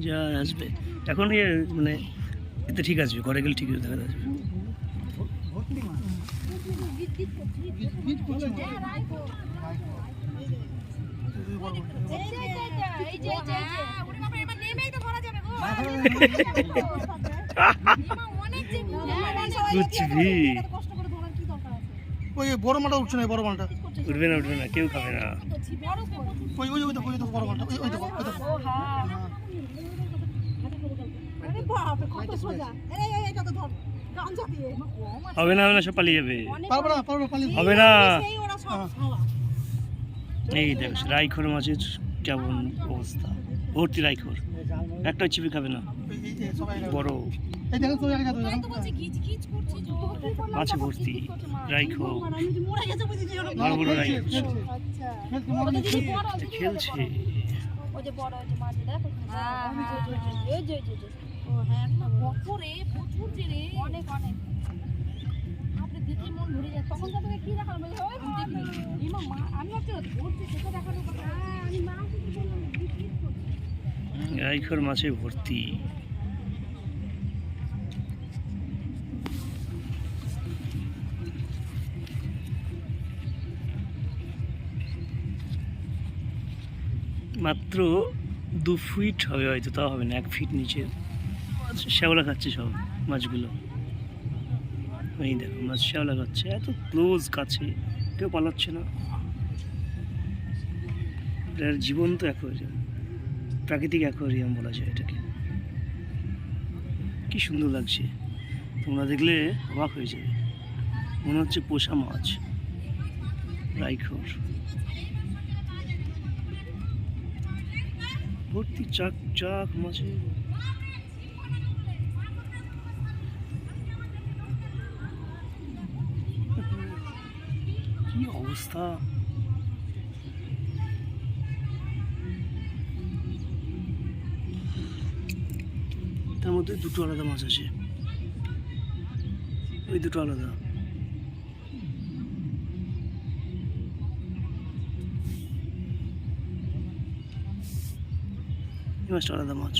যা আসবে এখন মানে এতে ঠিক আসবে, ঘরে গেলে ঠিক দেখা আসবে। ওই বড় মালটা উঠছে না, বড় মালটা উঠবে না, উঠবে না, কেউ খাবে না। ওই ওই ওই দেখো বড় মালটা, ওই দেখো ওই দেখো। হবে না, হবে না, সব পালিয়ে যাবে। পারবে না, পারবে পালিয়ে হবে না। এই দেখ রাইখোর মাছের কেমন অবস্থা, ভর্তি রাইখোর, একটা চিপি খাবে না, বড় এই দেখো তুই আগে যা, তুই মাছে ভর্তি রাইখোর, বড় বড় রাইখোর খেলছে। রাইখোর মাছে ভর্তি। মাত্র 2 ফিট হবে হয়তো, তাও হবে না, 1 ফিট নিচে শ্যাওলা খাচ্ছে সব মাছগুলো। এই দেখো মাছ শ্যাওলা খাচ্ছে, এত ক্লোজ কাছে, কেউ পালাচ্ছে না। এটার জীবন্ত অ্যাকোয়ারিয়াম, প্রাকৃতিক অ্যাকোয়ারিয়াম বলা যায় এটাকে। কি সুন্দর লাগছে, তোমরা দেখলে অবাক হয়ে যাবে, মনে হচ্ছে পোষা মাছ। রাইখোর ভর্তি চাক চাক মাছে। কি অবস্থা, তার মধ্যে দুটো আলাদা মাছ আছে, ওই দুটো আলাদা। এই মাছটা আলাদা মাছ।